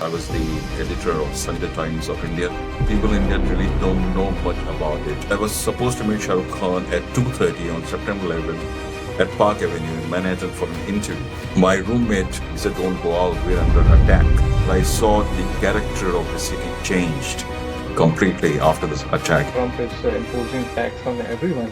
I was the editor of Sunday Times of India. People in India really don't know much about it. I was supposed to meet Shah Rukh Khan at 2:30 on September 11th at Park Avenue in Manhattan for an interview. My roommate said, "Don't go out, we're under attack." I saw the character of the city changed completely after this attack. Trump is imposing tax on everyone.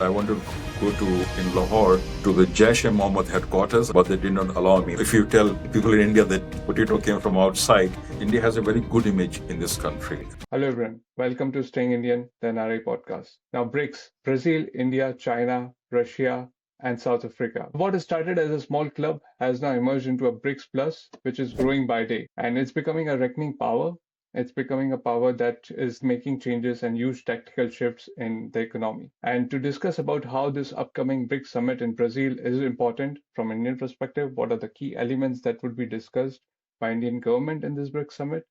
I wanted to go in Lahore to the Jaish-e-Mohammed headquarters, but they did not allow me. If you tell people in India that potato came from outside, India has a very good image in this country. Hello everyone, welcome to Staying Indian, the NRI podcast. Now BRICS, Brazil, India, China, Russia, and South Africa. What started as a small club has now emerged into a BRICS Plus, which is growing by day. And it's becoming a reckoning power. It's becoming a power that is making changes and huge tactical shifts in the economy. And to discuss about how this upcoming BRICS Summit in Brazil is important from an Indian perspective, what are the key elements that would be discussed by Indian government in this BRICS Summit,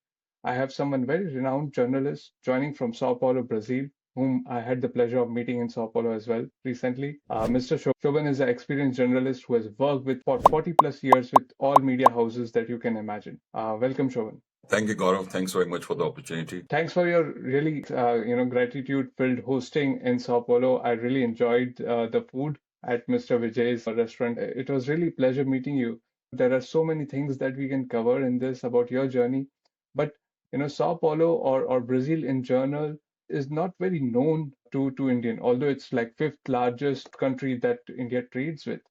I have someone very renowned journalist joining from Sao Paulo, Brazil, whom I had the pleasure of meeting in Sao Paulo as well recently. Mr. Shoban is an experienced journalist who has worked with for 40 plus years with all media houses that you can imagine. Welcome, Shoban. Thank you, Gaurav. Thanks very much for the opportunity. Thanks for your really, gratitude-filled hosting in Sao Paulo. I really enjoyed the food at Mr. Vijay's restaurant. It was really a pleasure meeting you. There are so many things that we can cover in this about your journey, but Sao Paulo or Brazil in general is not very known to Indian, although it's like fifth largest country that India trades with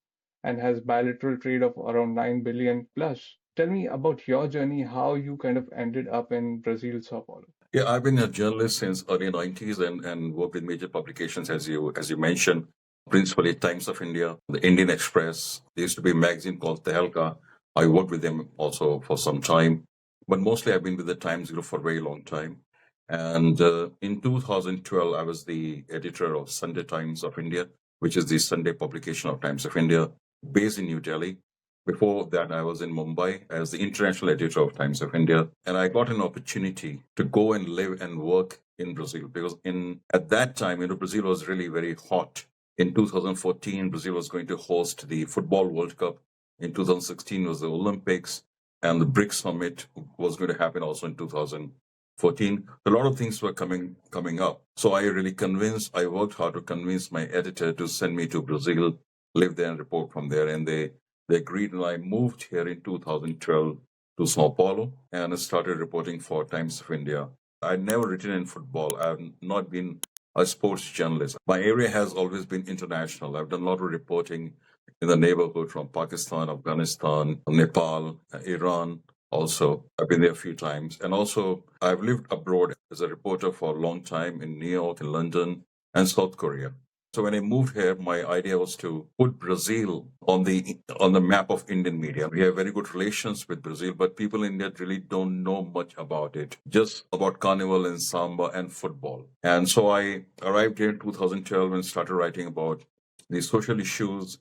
and has bilateral trade of around 9 billion plus. Tell me about your journey, how you kind of ended up in Brazil, Sao Paulo. Yeah, I've been a journalist since early 90s and worked with major publications, as you mentioned, principally Times of India, the Indian Express. There used to be a magazine called Tehelka. I worked with them also for some time, but mostly I've been with the Times Group for a very long time. And in 2012, I was the editor of Sunday Times of India, which is the Sunday publication of Times of India, based in New Delhi. Before that, I was in Mumbai as the international editor of Times of India, and I got an opportunity to go and live and work in Brazil because at that time, Brazil was really very hot. In 2014, Brazil was going to host the Football World Cup. In 2016 was the Olympics, and the BRICS Summit was going to happen also in 2014. A lot of things were coming up. So I worked hard to convince my editor to send me to Brazil, live there and report from there. And they agreed, and I moved here in 2012 to Sao Paulo and started reporting for Times of India. I'd never written in football. I've not been a sports journalist. My area has always been international. I've done a lot of reporting in the neighborhood from Pakistan, Afghanistan, Nepal, Iran. Also, I've been there a few times. And also, I've lived abroad as a reporter for a long time in New York, in London, and South Korea. So when I moved here, my idea was to put Brazil on the map of Indian media. We have very good relations with Brazil, but people in India really don't know much about it, just about carnival and samba and football. And so I arrived here in 2012 and started writing about the social issues,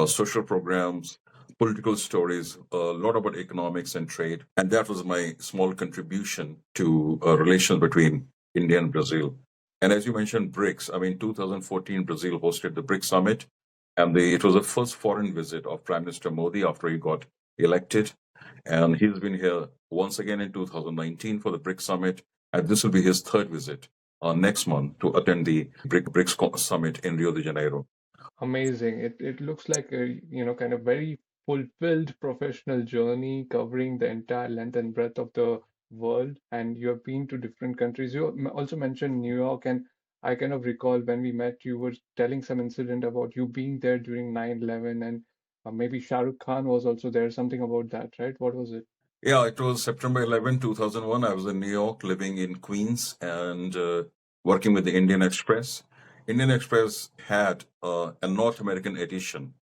social programs, political stories, a lot about economics and trade. And that was my small contribution to relations between India and Brazil. And as you mentioned, BRICS, 2014, Brazil hosted the BRICS Summit. And it was the first foreign visit of Prime Minister Modi after he got elected. And he's been here once again in 2019 for the BRICS Summit. And this will be his third visit next month to attend the BRICS Summit in Rio de Janeiro. Amazing. It looks like a, kind of very fulfilled professional journey covering the entire length and breadth of the world. And you have been to different countries. You also mentioned New York, and I kind of recall when we met, you were telling some incident about you being there during 9/11, and maybe Shah Rukh Khan was also there, something about that, right? What was it? Yeah, it was September 11, 2001. I was in New York, living in Queens and working with the Indian Express. Indian Express had a North American edition.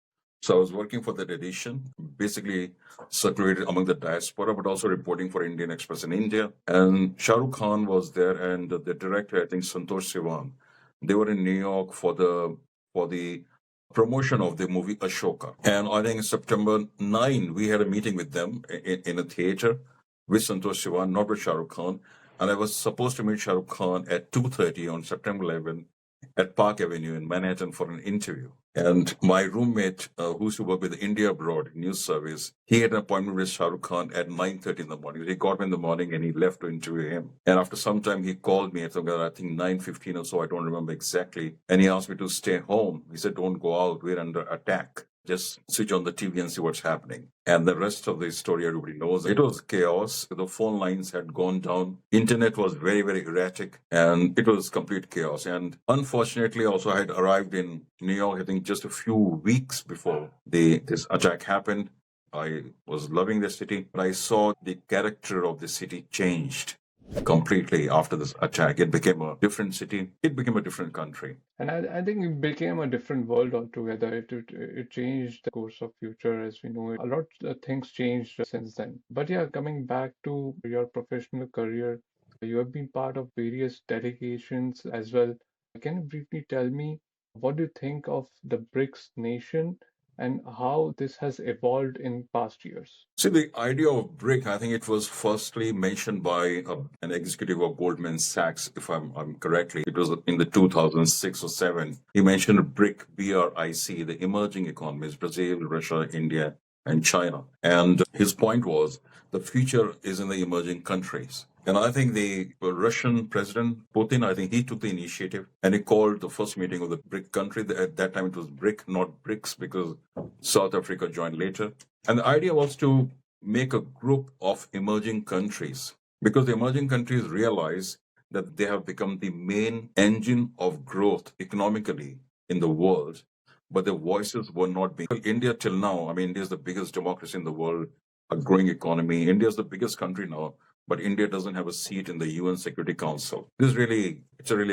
So I was working for that edition, basically circulated among the diaspora, but also reporting for Indian Express in India. And Shah Rukh Khan was there, and the director, I think Santosh Sivan, they were in New York for the promotion of the movie Ashoka. And I think September 9, we had a meeting with them in a theater with Santosh Sivan, not with Shah Rukh Khan. And I was supposed to meet Shah Rukh Khan at 2:30 on September 11 at Park Avenue in Manhattan for an interview. And my roommate, who used to work with India Abroad News Service, he had an appointment with Shah Rukh Khan at 9:30 in the morning. He got me in the morning and he left to interview him. And after some time, he called me at I think 9:15 or so. I don't remember exactly. And he asked me to stay home. He said, "Don't go out. We're under attack. Just switch on the TV and see what's happening." And the rest of the story, everybody knows. It was chaos. The phone lines had gone down. Internet was very, very erratic, and it was complete chaos. And unfortunately, also, I had arrived in New York, I think, just a few weeks before this attack happened. I was loving the city, but I saw the character of the city changed completely after this attack. It became a different city. It became a different country. And I think it became a different world altogether. It changed the course of future as we know it. A lot of things changed since then. But yeah, coming back to your professional career, you have been part of various delegations as well. Can you briefly tell me what do you think of the BRICS nation and how this has evolved in past years? See, the idea of BRIC, I think it was firstly mentioned by an executive of Goldman Sachs, if I'm correctly. It was in the 2006 or 7. He mentioned BRIC, BRIC, the emerging economies, Brazil, Russia, India, and China. And his point was the future is in the emerging countries. And I think the Russian president, Putin, I think he took the initiative and he called the first meeting of the BRIC country. At that time, it was BRIC, not BRICS, because South Africa joined later. And the idea was to make a group of emerging countries because the emerging countries realize that they have become the main engine of growth economically in the world, but their voices were not being. India till now, I mean, India is the biggest democracy in the world, a growing economy. India is the biggest country now, but India doesn't have a seat in the UN Security Council. It's really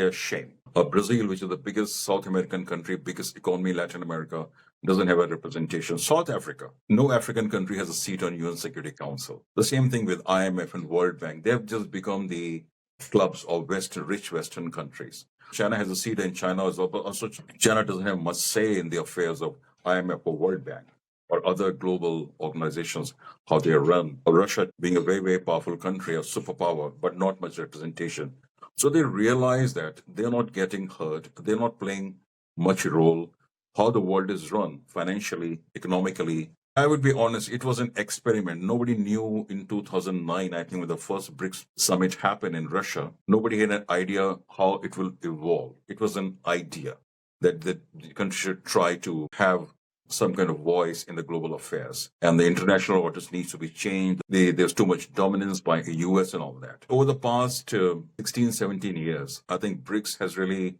a shame. Brazil, which is the biggest South American country, biggest economy in Latin America, doesn't have a representation. South Africa, no African country has a seat on UN Security Council. The same thing with IMF and World Bank. They have just become the clubs of rich Western countries. China has a seat in China as well, but also China doesn't have much say in the affairs of IMF or World Bank or other global organizations, how they are run. Russia being a very, very powerful country, a superpower, but not much representation. So they realize that they're not getting hurt, they're not playing much role, how the world is run financially, economically. I would be honest, it was an experiment. Nobody knew in 2009, I think, when the first BRICS summit happened in Russia, nobody had an idea how it will evolve. It was an idea that the country should try to have some kind of voice in the global affairs. And the international orders needs to be changed. There's too much dominance by the US and all that. Over the past 16, 17 years, I think BRICS has really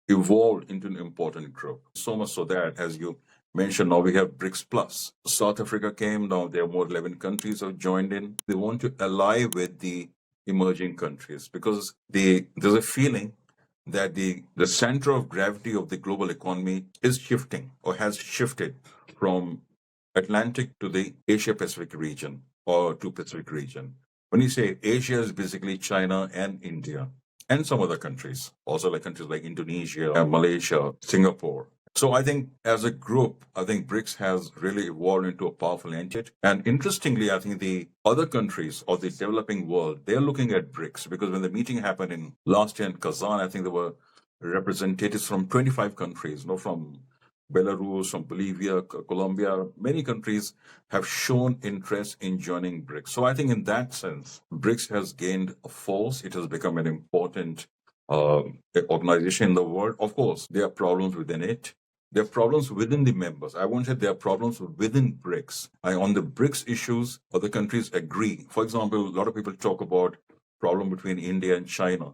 evolved into an important group. So much so that, as you mentioned, now we have BRICS Plus. South Africa came, now there are more 11 countries have joined in. They want to ally with the emerging countries because there's a feeling that the center of gravity of the global economy is shifting or has shifted from Atlantic to the Asia Pacific region or to Pacific region. When you say Asia is basically China and India and some other countries, also like countries like Indonesia, Malaysia, Singapore. So I think as a group, I think BRICS has really evolved into a powerful entity. And interestingly, I think the other countries of the developing world, they're looking at BRICS because when the meeting happened in last year in Kazan, I think there were representatives from 25 countries, from Belarus, from Bolivia, Colombia, many countries have shown interest in joining BRICS. So I think in that sense, BRICS has gained a force. It has become an important uh, organization in the world. Of course, there are problems within it. There are problems within the members. I won't say there are problems within BRICS. On the BRICS issues, other countries agree. For example, a lot of people talk about problem between India and China.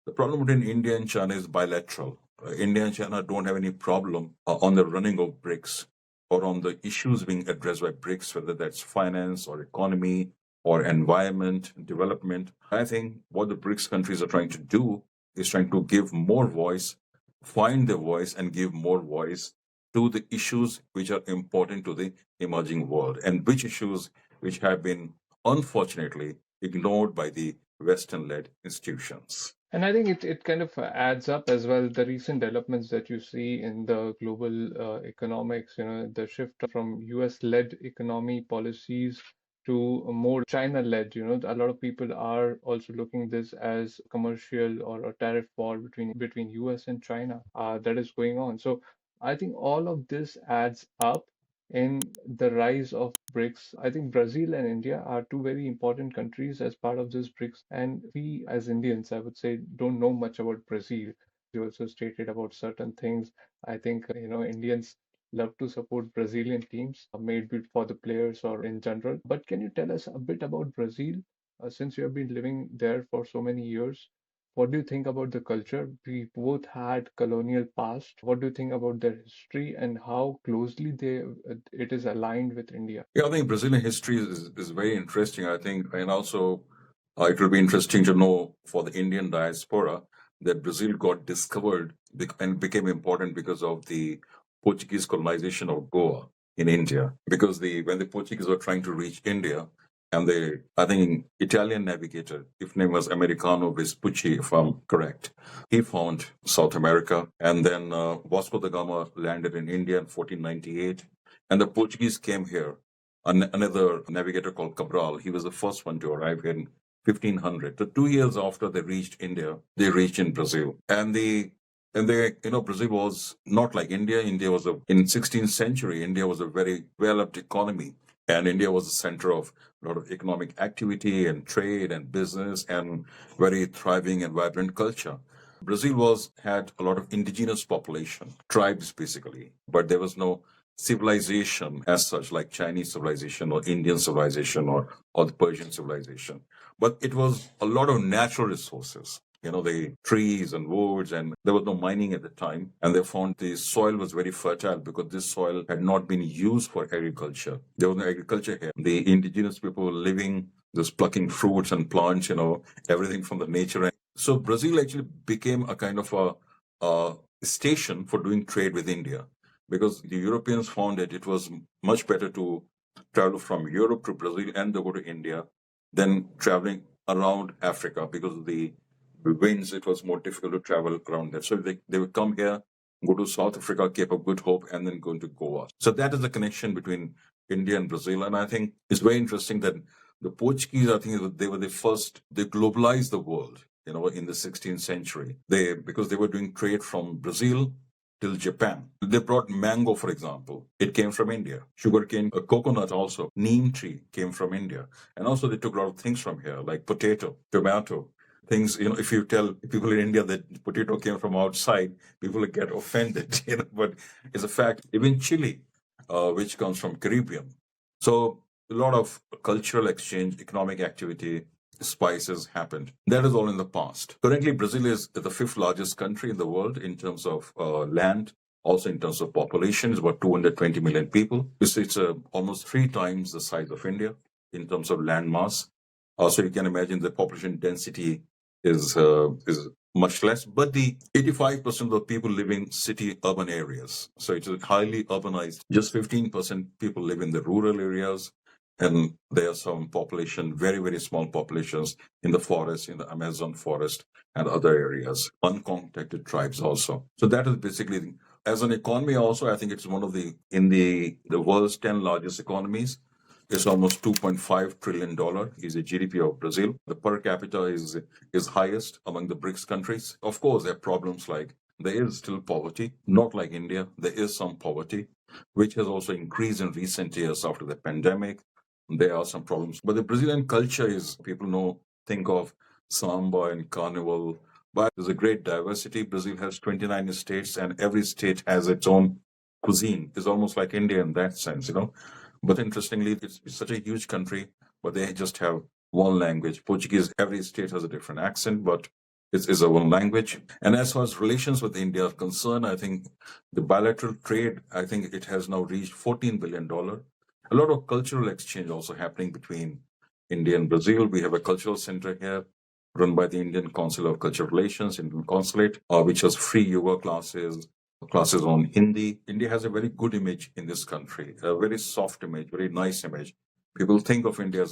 The problem between India and China is bilateral. India and China don't have any problem on the running of BRICS or on the issues being addressed by BRICS, whether that's finance or economy or environment, development. I think what the BRICS countries are trying to do is trying to give more voice, find their voice, and give more voice to the issues which are important to the emerging world and which issues which have been unfortunately ignored by the Western led institutions. And I think it kind of adds up as well the recent developments that you see in the global economics, the shift from US-led economy policies to a more China-led. A lot of people are also looking this as commercial or a tariff war between US and China that is going on. So I think all of this adds up in the rise of BRICS. I think Brazil and India are two very important countries as part of this BRICS, and we as Indians, I would say, don't know much about Brazil. You also stated about certain things. I think Indians love to support Brazilian teams, maybe for the players or in general. But can you tell us a bit about Brazil, since you have been living there for so many years? What do you think about the culture? We both had colonial past. What do you think about their history and how closely it is aligned with India? Yeah, I think Brazilian history is very interesting. I think, and also it will be interesting to know for the Indian diaspora that Brazil got discovered and became important because of the Portuguese colonization of Goa in India. Because when the Portuguese were trying to reach India, and I think Italian navigator, his name was Americano Vespucci, if I'm correct, he found South America, and then Vasco da Gama landed in India in 1498, and the Portuguese came here. Another navigator called Cabral, he was the first one to arrive here in 1500. So 2 years after they reached India, they reached in Brazil. Brazil was not like India. In 16th century, India was a very developed economy. And India was the center of a lot of economic activity and trade and business and very thriving and vibrant culture. Brazil had a lot of indigenous population, tribes basically, but there was no civilization as such, like Chinese civilization or Indian civilization or the Persian civilization. But it was a lot of natural resources, the trees and woods, and there was no mining at the time. And they found the soil was very fertile because this soil had not been used for agriculture. There was no agriculture here. The indigenous people were living just plucking fruits and plants, everything from the nature. So Brazil actually became a kind of a station for doing trade with India because the Europeans found that it was much better to travel from Europe to Brazil and then go to India than traveling around Africa because of the winds. It was more difficult to travel around there. So they would come here, go to South Africa, Cape of Good Hope, and then go into Goa. So that is the connection between India and Brazil. And I think it's very interesting that the Portuguese, I think they were the first, they globalized the world, in the 16th century. Because they were doing trade from Brazil till Japan. They brought mango, for example. It came from India. Sugarcane, a coconut also, neem tree came from India. And also they took a lot of things from here, like potato, tomato, things, if you tell people in India that potato came from outside, people will get offended, but it's a fact. Even chili, which comes from Caribbean. So a lot of cultural exchange, economic activity, spices happened. That is all in the past. Currently, Brazil is the fifth largest country in the world in terms of land. Also, in terms of population, it's about 220 million people. It's almost 3 times the size of India in terms of land mass. So you can imagine the population density is much less. But the 85% of the people live in city urban areas. So it is highly urbanized. Just 15% people live in the rural areas. And there are some population, very, very small populations in the forest, in the Amazon forest and other areas, uncontacted tribes also. So that is basically, as an economy also, I think it's one of in the world's 10 largest economies. It's almost $2.5 trillion is the GDP of Brazil. The per capita is highest among the BRICS countries. Of course, there are problems like there is still poverty, not like India. There is some poverty, which has also increased in recent years after the pandemic. There are some problems. But the Brazilian culture is, people think of samba and carnival, but there's a great diversity. Brazil has 29 states, and every state has its own cuisine. It's almost like India in that sense, But interestingly, it's such a huge country, but they just have one language. Portuguese, every state has a different accent, but it's a one language. And as far as relations with India are concerned, I think the bilateral trade, I think it has now reached $14 billion. A lot of cultural exchange also happening between India and Brazil. We have a cultural center here run by the Indian Council of Cultural Relations, Indian Consulate, which has free yoga classes on Hindi. India has a very good image in this country, a very soft image, very nice image. People think of India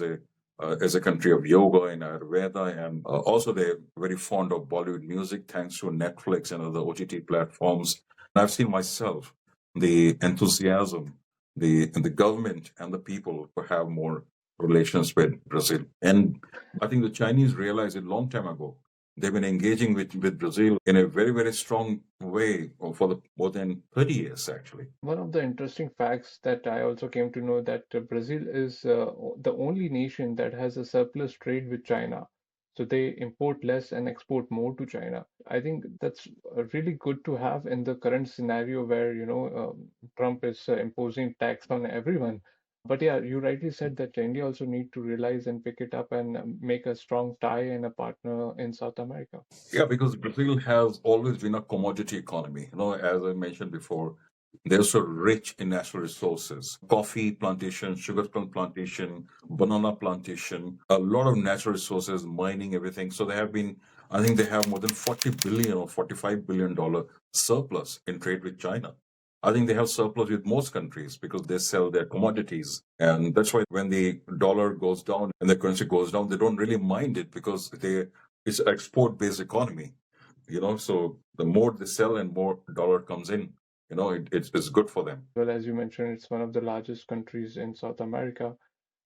as a country of yoga and Ayurveda, and also they're very fond of Bollywood music thanks to Netflix and other OTT platforms. And I've seen myself the enthusiasm, the government and the people to have more relations with Brazil. And I think the Chinese realized it a long time ago. They've been engaging with Brazil in a very, very strong way for more than 30 years, actually. One of the interesting facts that I also came to know that Brazil is the only nation that has a surplus trade with China. So they import less and export more to China. I think that's really good to have in the current scenario where, Trump is imposing tax on everyone. But yeah, you rightly said that India also need to realize and pick it up and make a strong tie and a partner in South America. Yeah, because Brazil has always been a commodity economy. As I mentioned before, they're so rich in natural resources: coffee plantation, sugarcane plantation, banana plantation, a lot of natural resources, mining, everything. So I think they have more than 40 billion or $45 billion surplus in trade with China. I think they have surplus with most countries because they sell their commodities. And that's why when the dollar goes down and the currency goes down, they don't really mind it because it's an export-based economy. So the more they sell and more dollar comes in, it's good for them. Well, as you mentioned, it's one of the largest countries in South America,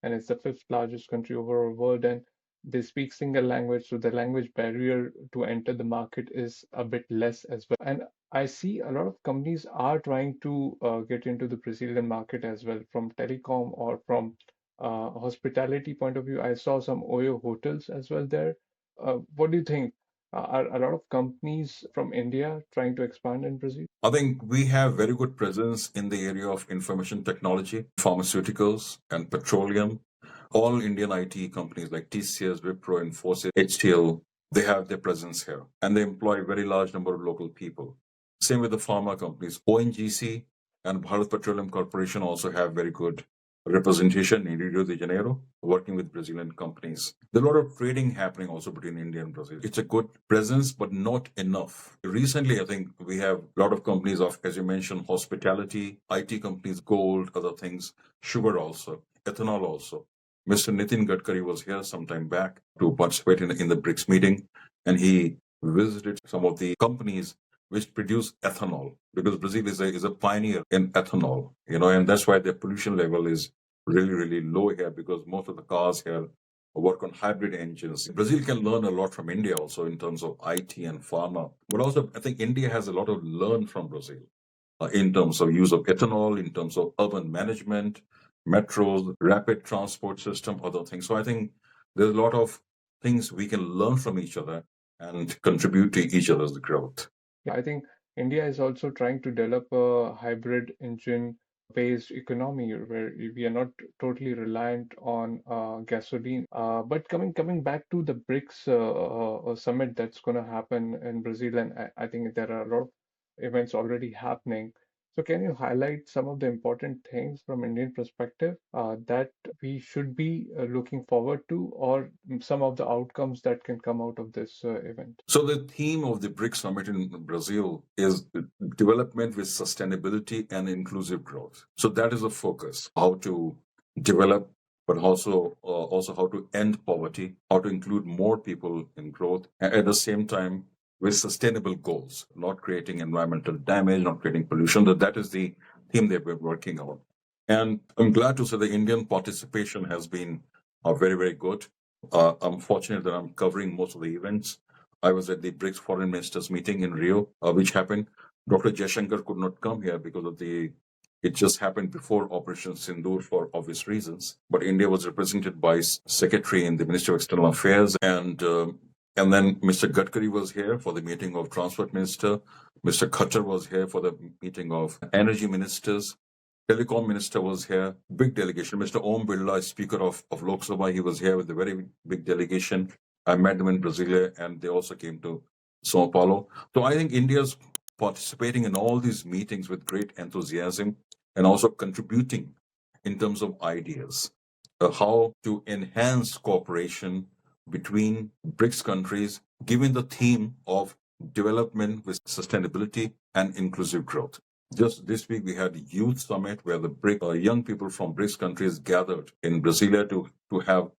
and it's the fifth largest country overall world. And they speak single language, so the language barrier to enter the market is a bit less as well. And I see a lot of companies are trying to get into the Brazilian market as well, from telecom or from hospitality point of view. I saw some Oyo hotels as well there. What do you think? Are a lot of companies from India trying to expand in Brazil? I think we have very good presence in the area of information technology, pharmaceuticals, and petroleum. All Indian IT companies like TCS, Wipro, Infosys, HTL, they have their presence here and they employ a very large number of local people. Same with the pharma companies. ONGC and Bharat Petroleum Corporation also have very good representation in Rio de Janeiro, working with Brazilian companies. There's a lot of trading happening also between India and Brazil. It's a good presence, but not enough. Recently, I think we have a lot of companies of, as you mentioned, hospitality, IT companies, gold, other things, sugar also, ethanol also. Mr. Nitin Gadkari was here some time back to participate in the BRICS meeting, and he visited some of the companies which produce ethanol because Brazil is a pioneer in ethanol, and that's why the pollution level is really, really low here because most of the cars here work on hybrid engines. Brazil can learn a lot from India also in terms of IT and pharma, but also I think India has a lot to learn from Brazil in terms of use of ethanol, in terms of urban management, metros, rapid transport system, other things. So I think there's a lot of things we can learn from each other and contribute to each other's growth. Yeah, I think India is also trying to develop a hybrid engine based economy where we are not totally reliant on gasoline. But coming back to the BRICS summit that's going to happen in Brazil, and I think there are a lot of events already happening. So can you highlight some of the important things from Indian perspective that we should be looking forward to, or some of the outcomes that can come out of this event? So the theme of the BRICS Summit in Brazil is development with sustainability and inclusive growth. So that is the focus: how to develop, but also how to end poverty, how to include more people in growth, and at the same time with sustainable goals, not creating environmental damage, not creating pollution. That is the theme they've been working on. And I'm glad to say the Indian participation has been very, very good. I'm fortunate that I'm covering most of the events. I was at the BRICS foreign ministers meeting in Rio, which happened. Dr. Jaishankar could not come here because it just happened before Operation Sindoor for obvious reasons. But India was represented by secretary in the Ministry of External Affairs, and then Mr. Gadkari was here for the meeting of Transport Minister. Mr. Khattar was here for the meeting of Energy Ministers. Telecom Minister was here, big delegation. Mr. Om Birla, Speaker of Lok Sabha, he was here with a very big delegation. I met them in Brasilia, and they also came to Sao Paulo. So I think India's participating in all these meetings with great enthusiasm and also contributing in terms of ideas, how to enhance cooperation between BRICS countries, given the theme of development with sustainability and inclusive growth. Just this week, we had a youth summit where the young people from BRICS countries gathered in Brasilia to have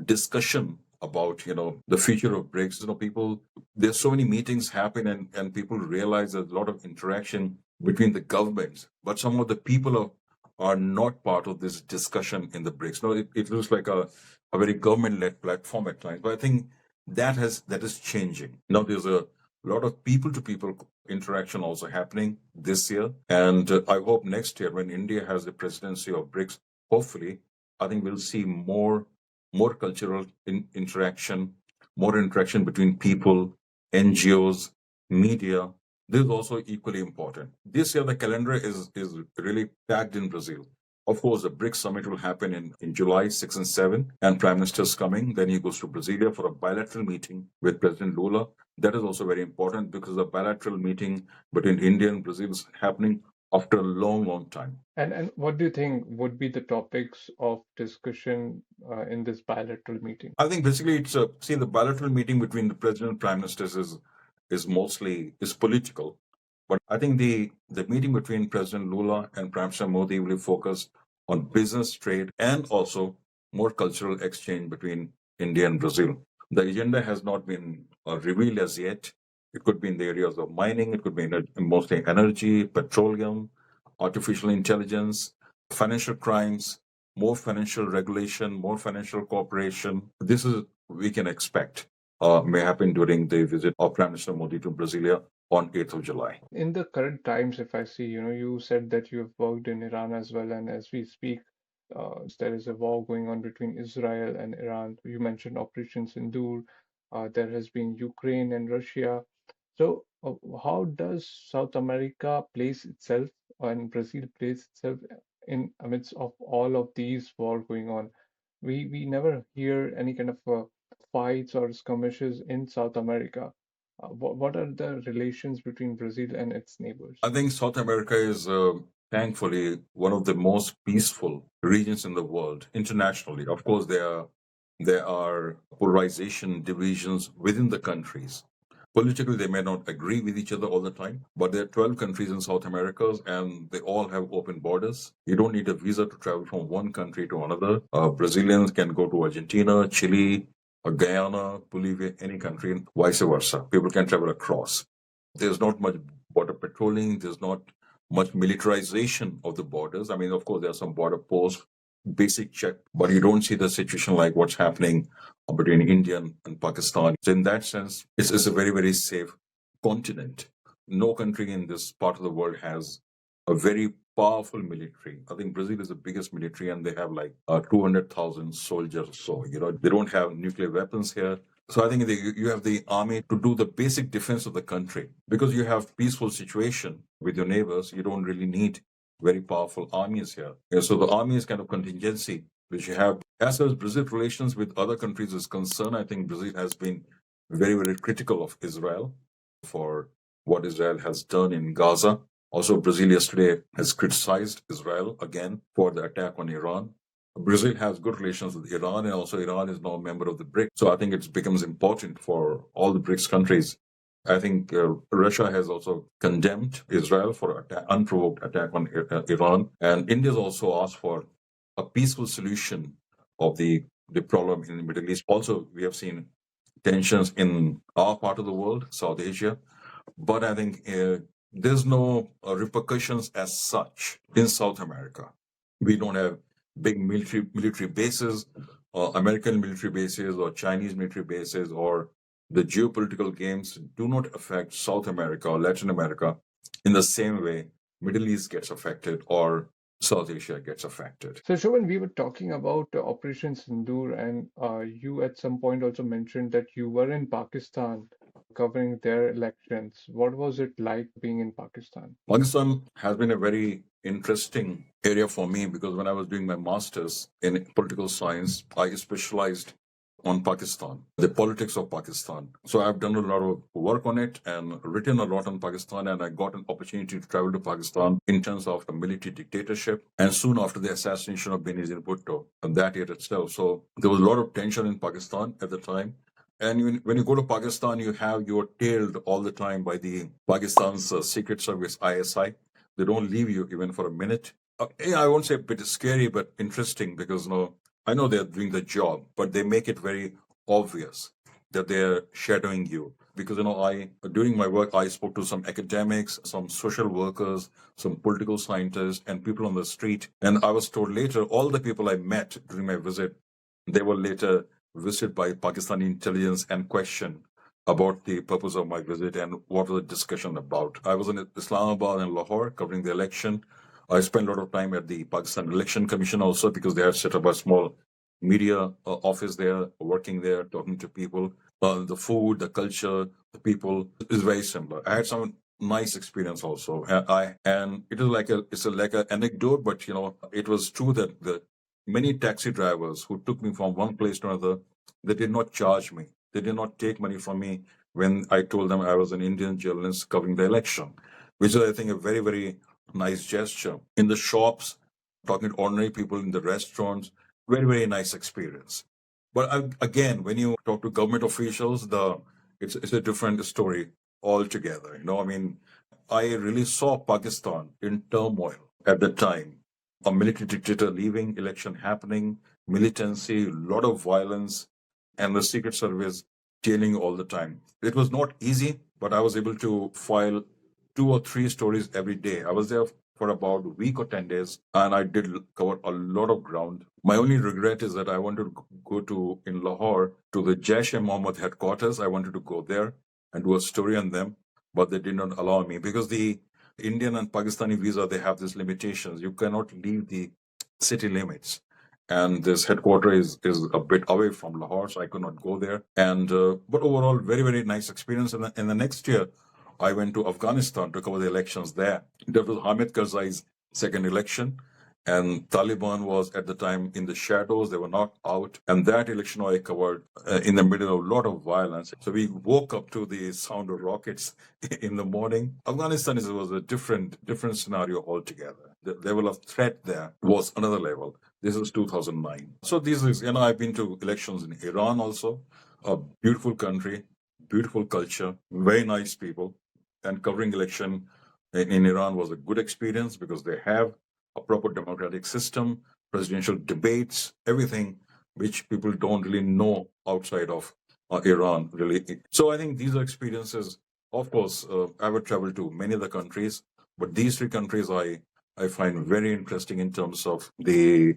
discussion about the future of BRICS. There's so many meetings happen and people realize there's a lot of interaction between the governments, but some of the people are not part of this discussion in the BRICS. No, it looks like a very government-led platform at times. But I think that is changing. Now there's a lot of people-to-people interaction also happening this year, and I hope next year when India has the presidency of BRICS, hopefully, I think we'll see more cultural interaction, more interaction between people, NGOs, media. This is also equally important. This year, the calendar is really packed in Brazil. Of course, the BRICS Summit will happen in July 6 and 7, and Prime Minister's coming. Then he goes to Brasilia for a bilateral meeting with President Lula. That is also very important because the bilateral meeting between India and Brazil is happening after a long, long time. And what do you think would be the topics of discussion in this bilateral meeting? I think basically it's see the bilateral meeting between the president and prime ministers is mostly is political, but I think the meeting between President Lula and Prime Minister Modi will focus on business, trade, and also more cultural exchange between India and Brazil. The agenda has not been revealed as yet. It could be in the areas of mining. It could be in mostly energy, petroleum, artificial intelligence, financial crimes, more financial regulation, more financial cooperation. This is we can expect may happen during the visit of Prime Minister Modi to Brasilia on 8th of July. In the current times, if I see, you said that you have worked in Iran as well, and as we speak, there is a war going on between Israel and Iran. You mentioned Operation Sindoor. There has been Ukraine and Russia. So, how does South America place itself and Brazil place itself in amidst of all of these war going on? We never hear any kind of fights or skirmishes in South America. What are the relations between Brazil and its neighbors? I think South America is thankfully one of the most peaceful regions in the world internationally. Of course, there are polarization divisions within the countries. Politically, they may not agree with each other all the time, but there are 12 countries in South America and they all have open borders. You don't need a visa to travel from one country to another. Brazilians can go to Argentina, Chile, Guyana, Bolivia, any country, and vice versa. People can travel across. There's not much border patrolling, there's not much militarization of the borders. I mean, of course, there are some border posts, basic check, but you don't see the situation like what's happening between India and Pakistan. So in that sense, it's a very, very safe continent. No country in this part of the world has a very powerful military. I think Brazil is the biggest military and they have like 200,000 soldiers. So, they don't have nuclear weapons here. So I think you have the army to do the basic defense of the country. Because you have peaceful situation with your neighbors, you don't really need very powerful armies here. So the army is kind of contingency which you have. As far as Brazil relations with other countries is concerned, I think Brazil has been very, very critical of Israel for what Israel has done in Gaza. Also, Brazil yesterday has criticized Israel again for the attack on Iran. Brazil has good relations with Iran, and also Iran is now a member of the BRICS. So I think it becomes important for all the BRICS countries. I think Russia has also condemned Israel for unprovoked attack on Iran, and India has also asked for a peaceful solution of the problem in the Middle East. Also, we have seen tensions in our part of the world, South Asia, but I think there's no repercussions as such in South America. We don't have big military bases, American military bases, or Chinese military bases, or the geopolitical games do not affect South America or Latin America in the same way Middle East gets affected or South Asia gets affected. So, Shoban, we were talking about Operation Sindoor, and you at some point also mentioned that you were in Pakistan covering their elections. What was it like being in Pakistan? Pakistan has been a very interesting area for me because when I was doing my master's in political science, I specialized on Pakistan, the politics of Pakistan. So I've done a lot of work on it and written a lot on Pakistan, and I got an opportunity to travel to Pakistan in terms of a military dictatorship and soon after the assassination of Benazir Bhutto and that year itself. So there was a lot of tension in Pakistan at the time. And when you go to Pakistan, you're tailed all the time by the Pakistan's secret service, ISI. They don't leave you even for a minute. I won't say a bit scary, but interesting because I know they're doing the job, but they make it very obvious that they're shadowing you. Because, during my work, I spoke to some academics, some social workers, some political scientists, and people on the street. And I was told later, all the people I met during my visit, they were later visited by Pakistani intelligence and questioned about the purpose of my visit and what was the discussion about. I was in Islamabad and Lahore covering the election. I spent a lot of time at the Pakistan Election Commission also because they had set up a small media office there, working there, talking to people. The food, the culture, the people is very similar. I had some nice experience also, and it is like an anecdote, but it was true that the many taxi drivers who took me from one place to another, they did not charge me. They did not take money from me when I told them I was an Indian journalist covering the election, which is, I think, a very, very nice gesture. In the shops, talking to ordinary people in the restaurants, very, very nice experience. But again, when you talk to government officials, it's a different story altogether. I really saw Pakistan in turmoil at the time. A military dictator leaving, election happening, militancy, a lot of violence, and the Secret Service jailing all the time. It was not easy, but I was able to file 2 or 3 stories every day. I was there for about a week or 10 days, and I did cover a lot of ground. My only regret is that I wanted to go in Lahore to the Jaish-e-Mohammed headquarters. I wanted to go there and do a story on them, but they did not allow me because the Indian and Pakistani visa, they have these limitations. You cannot leave the city limits. And this headquarters is a bit away from Lahore, so I could not go there. But overall, very, very nice experience. And in the next year, I went to Afghanistan to cover the elections there. That was Hamid Karzai's second election. And Taliban was at the time in the shadows. They were not out. And that election I covered in the middle of a lot of violence. So we woke up to the sound of rockets in the morning. Afghanistan was a different scenario altogether. The level of threat there was another level. This is 2009. So I've been to elections in Iran also, a beautiful country, beautiful culture, very nice people. And covering election in Iran was a good experience because they have a proper democratic system, presidential debates, everything which people don't really know outside of Iran, really. So I think these are experiences. Of course, I would travel to many other countries, but these 3 countries I find very interesting in terms of the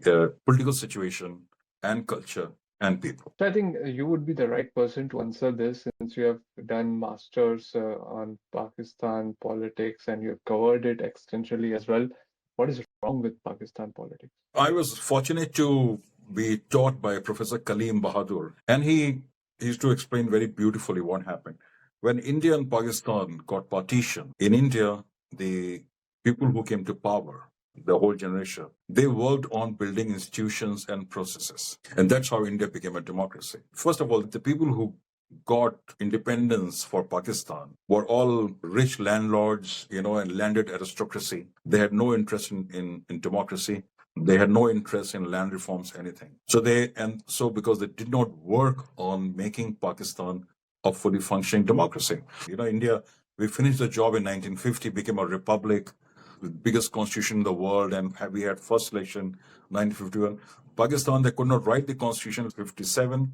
political situation and culture and people. So I think you would be the right person to answer this since you have done masters on Pakistan politics and you've covered it extensively as well. What is wrong with Pakistan politics? I was fortunate to be taught by Professor Kaleem Bahadur, and he used to explain very beautifully what happened. When India and Pakistan got partition, in India, the people who came to power, the whole generation, they worked on building institutions and processes. And that's how India became a democracy. First of all, the people who got independence for Pakistan were all rich landlords, and landed aristocracy. They had no interest in democracy. They had no interest in land reforms, anything. So because they did not work on making Pakistan a fully functioning democracy. India, we finished the job in 1950, became a republic, the biggest constitution in the world, and we had first election 1951. Pakistan, they could not write the constitution in 57.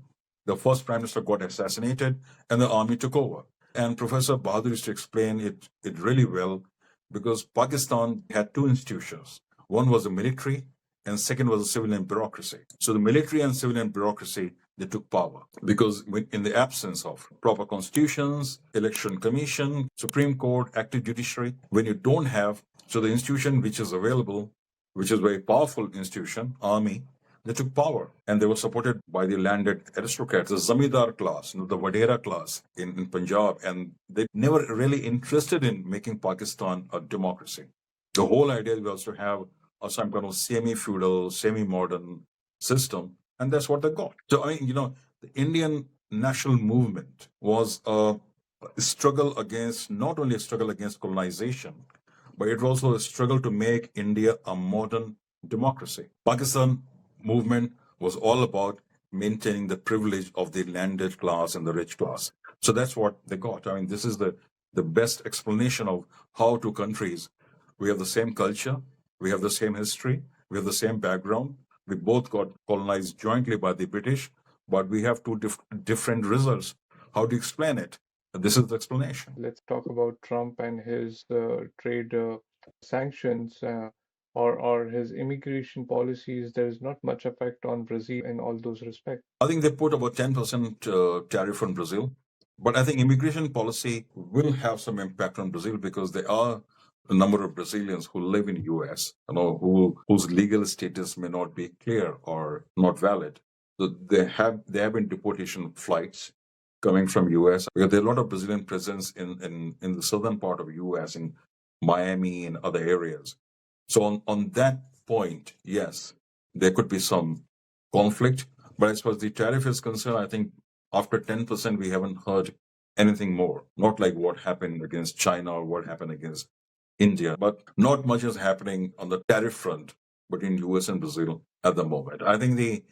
The first prime minister got assassinated, and the army took over. And Professor Bahadur used to explain it really well, because Pakistan had 2 institutions. One was the military, and second was the civilian bureaucracy. So the military and civilian bureaucracy, they took power because in the absence of proper constitutions, election commission, Supreme Court, active judiciary, when you don't have, so the institution which is available, which is a very powerful institution, army, they took power, and they were supported by the landed aristocrats, the Zamindar class, the Vadera class in Punjab, and they never really interested in making Pakistan a democracy. The whole idea was to have some kind of semi-feudal, semi-modern system, and that's what they got. So, the Indian national movement was a struggle against, not only a struggle against colonization, but it was also a struggle to make India a modern democracy. Pakistan movement was all about maintaining the privilege of the landed class and the rich class. So that's what they got. This is the best explanation of how 2 countries, we have the same culture, we have the same history, we have the same background. We both got colonized jointly by the British, but we have 2 different results How do you explain it? This is the explanation. Let's talk about Trump and his trade sanctions or his immigration policies. There is not much effect on Brazil in all those respects. I think they put about 10% tariff on Brazil. But I think immigration policy will have some impact on Brazil because there are a number of Brazilians who live in US, whose legal status may not be clear or not valid. So there have been deportation flights coming from US. Because there are a lot of Brazilian presence in the southern part of US, in Miami and other areas. So on that point, yes, there could be some conflict. But as far as the tariff is concerned, I think after 10%, we haven't heard anything more. Not like what happened against China or what happened against India, but not much is happening on the tariff front between US and Brazil at the moment. I think the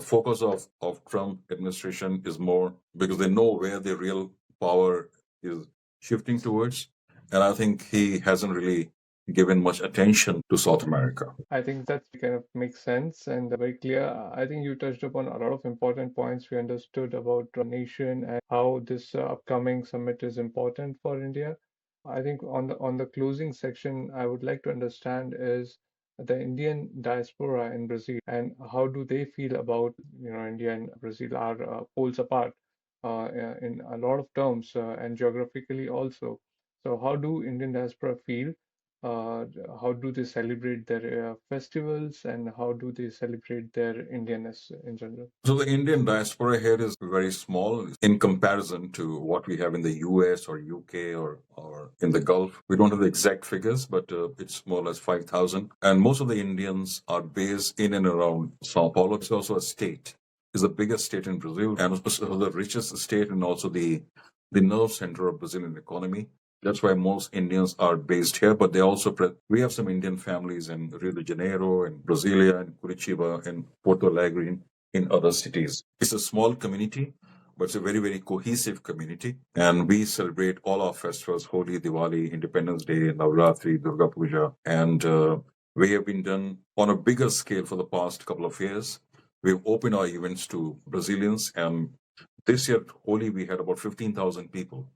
focus of Trump administration is more because they know where the real power is shifting towards. And I think he hasn't really given much attention to South America. I think that kind of makes sense and very clear. I think you touched upon a lot of important points. We understood about the nation and how this upcoming summit is important for India. I think on the closing section, I would like to understand is the Indian diaspora in Brazil and how do they feel about India and Brazil are poles apart in a lot of terms and geographically also. So how do Indian diaspora feel? uh, how do they celebrate their festivals and how do they celebrate their Indianness in general? So the Indian diaspora here is very small in comparison to what we have in the US or UK or in the Gulf. We don't have the exact figures, but it's more or less 5,000. And most of the Indians are based in and around Sao Paulo. It's also a state. It's the biggest state in Brazil and also the richest state and also the nerve center of Brazilian economy. That's why most Indians are based here, but they also we have some Indian families in Rio de Janeiro and Brasilia and Curitiba and Porto Alegre in other cities. It's a small community, but it's a very, very cohesive community. And we celebrate all our festivals, Holi, Diwali, Independence Day, Navratri, Durga Puja. And we have been done on a bigger scale for the past couple of years. We've opened our events to Brazilians. And this year, Holi, we had about 15,000 people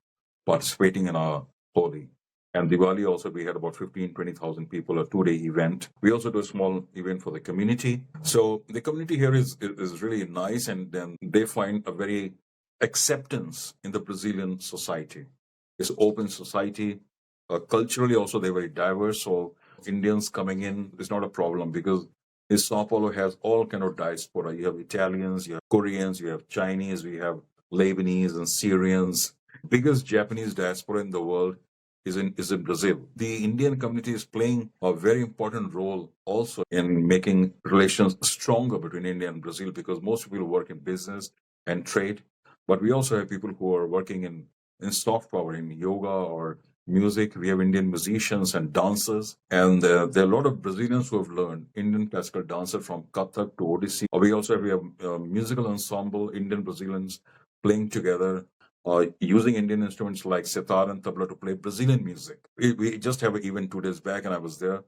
participating in our Holi. And Diwali also, we had about 20,000 people, a 2-day event. We also do a small event for the community. So the community here is really nice, and then they find a very acceptance in the Brazilian society. It's an open society. Culturally also, they're very diverse. So Indians coming in is not a problem because Sao Paulo has all kind of diaspora. You have Italians, you have Koreans, you have Chinese, we have Lebanese and Syrians. Biggest Japanese diaspora in the world is in Brazil. The Indian community is playing a very important role also in making relations stronger between India and Brazil because most people work in business and trade, but we also have people who are working in soft power, in yoga or music. We have Indian musicians and dancers, and there are a lot of Brazilians who have learned Indian classical dancer from Kathak to Odissi. We also have a musical ensemble, Indian Brazilians playing together using Indian instruments like sitar and tabla to play Brazilian music. We just have an event 2 days back, and I was there.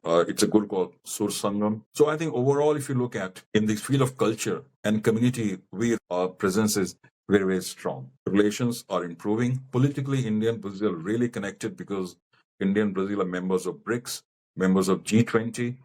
It's a group called Sur Sangam. So I think overall, if you look at in the field of culture and community, our presence is very, very strong. Relations are improving. Politically, India and Brazil are really connected because India and Brazil are members of BRICS, members of G20.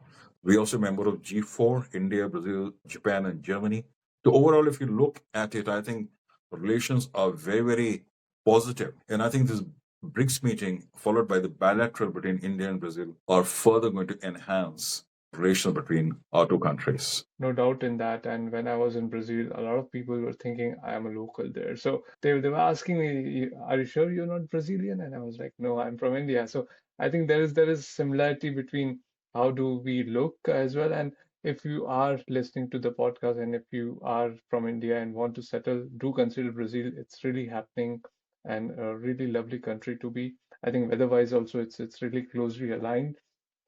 We also member of G4, India, Brazil, Japan, and Germany. So overall, if you look at it, I think relations are very, very positive. And I think this BRICS meeting, followed by the bilateral between India and Brazil, are further going to enhance relations between our two countries. No doubt in that. And when I was in Brazil, a lot of people were thinking I am a local there. So they were asking me, "Are you sure you're not Brazilian?" And I was like, "No, I'm from India." So I think there is similarity between how do we look as well. And if you are listening to the podcast and if you are from India and want to settle, do consider Brazil. It's really happening and a really lovely country to be. I think weather-wise also it's really closely aligned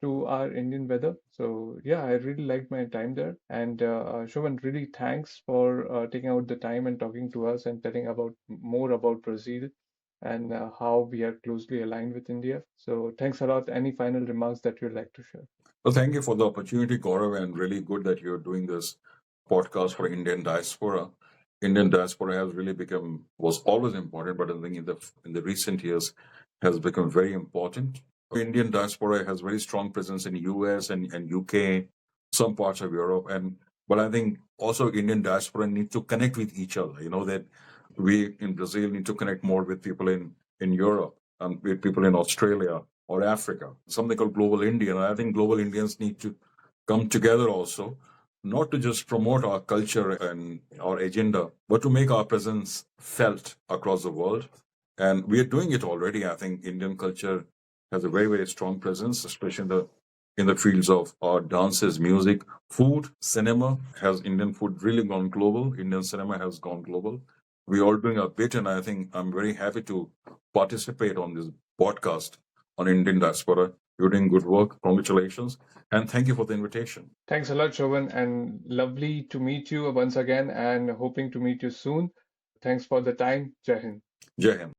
to our Indian weather. So yeah, I really liked my time there. And Shoban, really thanks for taking out the time and talking to us and telling about more about Brazil and how we are closely aligned with India. So thanks a lot. Any final remarks that you'd like to share? Well, thank you for the opportunity, Gaurav, and really good that you're doing this podcast for Indian diaspora. Indian diaspora has really was always important, but I think in the recent years has become very important. Indian diaspora has very strong presence in US and UK, some parts of Europe, but I think also Indian diaspora need to connect with each other. That we in Brazil need to connect more with people in Europe and with people in Australia or Africa. Something called Global Indian. I think global Indians need to come together also, not to just promote our culture and our agenda, but to make our presence felt across the world. And we are doing it already. I think Indian culture has a very, very strong presence, especially in the fields of art, dances, music, food, cinema. Has Indian food really gone global? Indian cinema has gone global. We're all doing a bit, and I think I'm very happy to participate on this podcast on Indian diaspora. You're doing good work. Congratulations. And thank you for the invitation. Thanks a lot, Shoban, and lovely to meet you once again and hoping to meet you soon. Thanks for the time. Jai Hind. Jai Hind.